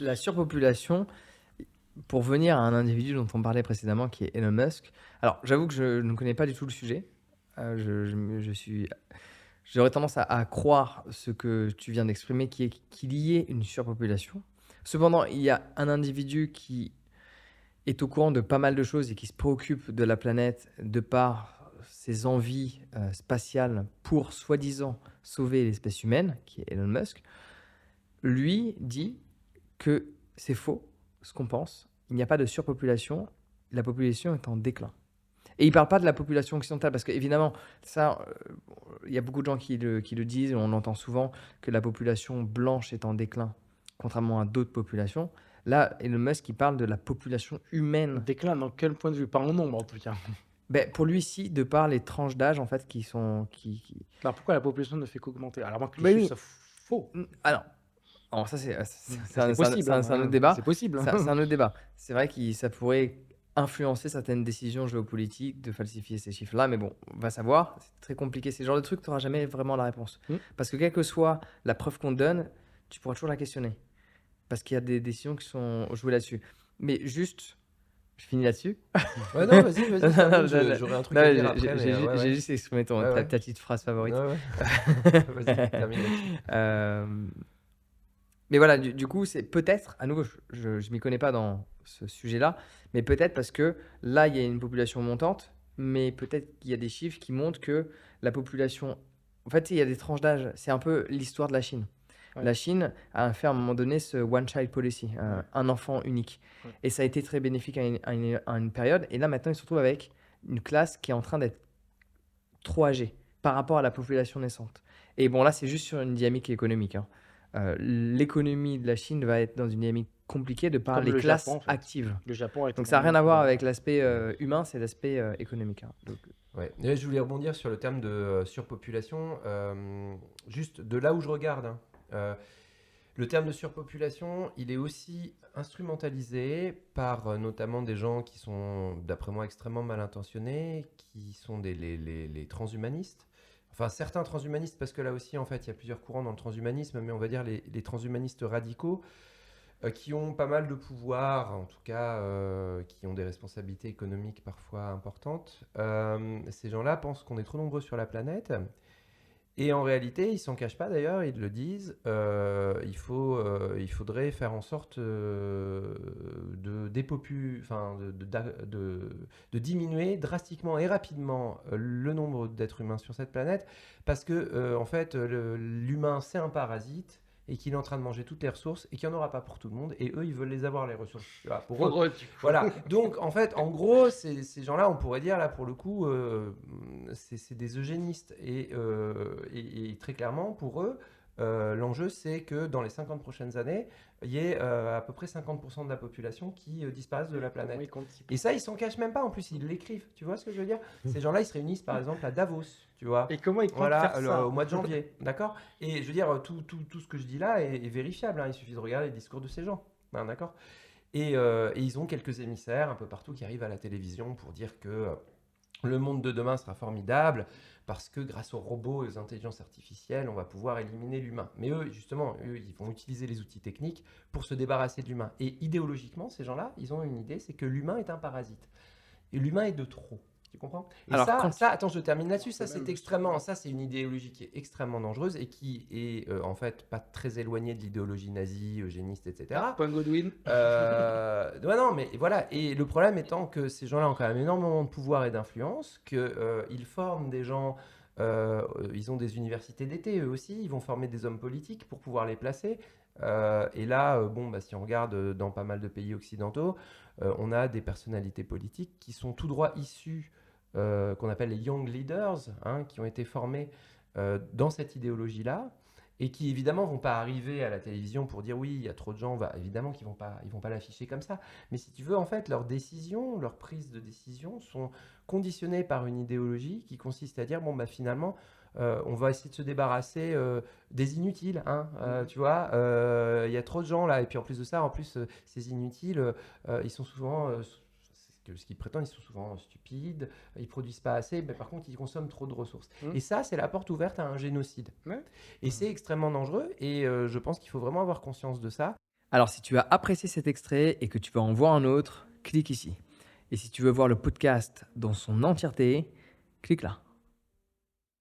La surpopulation, pour venir à un individu dont on parlait précédemment, qui est Elon Musk. Alors, j'avoue que je ne connais pas du tout le sujet. Je suis j'aurais tendance à croire ce que tu viens d'exprimer, qui est qu'il y ait une surpopulation. Cependant, il y a un individu qui est au courant de pas mal de choses et qui se préoccupe de la planète de par ses envies, spatiales pour soi-disant sauver l'espèce humaine, qui est Elon Musk. Lui dit que c'est faux, ce qu'on pense. Il n'y a pas de surpopulation, la population est en déclin. Et il ne parle pas de la population occidentale, parce qu'évidemment, ça, il y a beaucoup de gens qui le disent, et on entend souvent que la population blanche est en déclin, contrairement à d'autres populations. Là, Elon Musk, il parle de la population humaine. Déclin dans quel point de vue? Pas en nombre en tout cas. Ben, pour lui, si, de par les tranches d'âge, en fait, qui sont... Alors pourquoi la population ne fait qu'augmenter? Alors moi que les Mais chiffres oui, soient faux. alors ça, c'est C'est possible, c'est un autre hein, débat. c'est possible. C'est un autre débat. C'est vrai que ça pourrait influencer certaines décisions géopolitiques de falsifier ces chiffres-là, mais bon, on va savoir. C'est très compliqué. C'est le genre de truc, tu n'auras jamais vraiment la réponse. Hmm. Parce que quelle que soit la preuve qu'on te donne, tu pourras toujours la questionner. Parce qu'il y a des décisions qui sont jouées là-dessus. Mais juste, je finis là-dessus. Ouais, non, vas-y, Non, termine, non, non, j'aurais un truc non, à dire après, mais ouais, j'ai ouais. juste exprimé Ouais, ouais. ta petite phrase favorite. Ouais, ouais. Vas-y, termine là-dessus. Mais voilà, du coup, c'est peut-être, à nouveau, je ne m'y connais pas dans ce sujet-là, mais peut-être parce que là, il y a une population montante, mais peut-être qu'il y a des chiffres qui montrent que la population... En fait, il y a des tranches d'âge. C'est un peu l'histoire de la Chine. Ouais. La Chine a fait à un moment donné ce One Child Policy, un enfant unique. Ouais. Et ça a été très bénéfique à une période. Et là, maintenant, ils se retrouvent avec une classe qui est en train d'être trop âgée par rapport à la population naissante. Et bon, là, c'est juste sur une dynamique économique, hein. L'économie de la Chine va être dans une dynamique compliquée de par Comme les le classes Japon, en fait. actives. Le Japon a été Donc ça n'a dans rien à le voir même avec cas. l'aspect humain, c'est l'aspect économique, hein. Donc, Ouais. Et là, je voulais rebondir sur le terme de surpopulation. Juste de là où je regarde, hein. Le terme de surpopulation, il est aussi instrumentalisé par notamment des gens qui sont, d'après moi, extrêmement mal intentionnés, qui sont les transhumanistes. Enfin, certains transhumanistes, parce que là aussi, en fait, il y a plusieurs courants dans le transhumanisme, mais on va dire les transhumanistes radicaux, qui ont pas mal de pouvoir, en tout cas, qui ont des responsabilités économiques parfois importantes. Ces gens-là pensent qu'on est trop nombreux sur la planète. Et en réalité, ils s'en cachent pas d'ailleurs, ils le disent. Il faudrait faire en sorte de diminuer drastiquement et rapidement le nombre d'êtres humains sur cette planète, parce que en fait, l'humain c'est un parasite et qu'il est en train de manger toutes les ressources et qu'il n'y en aura pas pour tout le monde. Et eux, ils veulent les avoir les ressources. Tu vois, pour eux. Voilà. Donc, en fait, en gros, ces gens-là, on pourrait dire, là, pour le coup, c'est des eugénistes. Et très clairement, pour eux, l'enjeu, c'est que dans les 50 prochaines années, il y ait à peu près 50% de la population qui disparaisse de la planète. Oui, Et ça, ils s'en cachent même pas. En plus, ils l'écrivent. Tu vois ce que je veux dire? Ces gens-là, ils se réunissent, par exemple, à Davos. Tu vois? Et comment ils comptent Voilà, faire ça? au mois de janvier. D'accord? Et je veux dire, tout ce que je dis là est vérifiable, hein. Il suffit de regarder les discours de ces gens. Hein, d'accord? Et ils ont quelques émissaires un peu partout qui arrivent à la télévision pour dire que le monde de demain sera formidable parce que grâce aux robots et aux intelligences artificielles, on va pouvoir éliminer l'humain. Mais eux, justement, ils vont utiliser les outils techniques pour se débarrasser de l'humain. Et idéologiquement, ces gens-là, ils ont une idée, c'est que l'humain est un parasite. Et l'humain est de trop. Tu comprends? Et Alors, attends, je termine là-dessus. Ça, C'est même c'est une idéologie qui est extrêmement dangereuse et qui est en fait pas très éloignée de l'idéologie nazie, eugéniste, etc. Point Godwin. Ouais, non, mais voilà. Et le problème étant que ces gens-là ont quand même énormément de pouvoir et d'influence, qu'ils forment des gens, ils ont des universités d'été, eux aussi, ils vont former des hommes politiques pour pouvoir les placer. Et là, si on regarde dans pas mal de pays occidentaux, on a des personnalités politiques qui sont tout droit issues, qu'on appelle les young leaders, hein, qui ont été formés dans cette idéologie-là, et qui évidemment vont pas arriver à la télévision pour dire oui, il y a trop de gens, évidemment qu'ils vont pas l'afficher comme ça. Mais si tu veux, en fait, leurs décisions, leurs prises de décision sont conditionnées par une idéologie qui consiste à dire bon, finalement, on va essayer de se débarrasser des inutiles, hein, tu vois. Il y a trop de gens là, et puis en plus de ça, ces inutiles, ils sont souvent, ce qu'ils prétendent, ils sont souvent stupides, ils produisent pas assez, mais par contre, ils consomment trop de ressources. Et ça, c'est la porte ouverte à un génocide. Ouais. Et c'est extrêmement dangereux, et je pense qu'il faut vraiment avoir conscience de ça. Alors, si tu as apprécié cet extrait et que tu veux en voir un autre, clique ici. Et si tu veux voir le podcast dans son entièreté, clique là.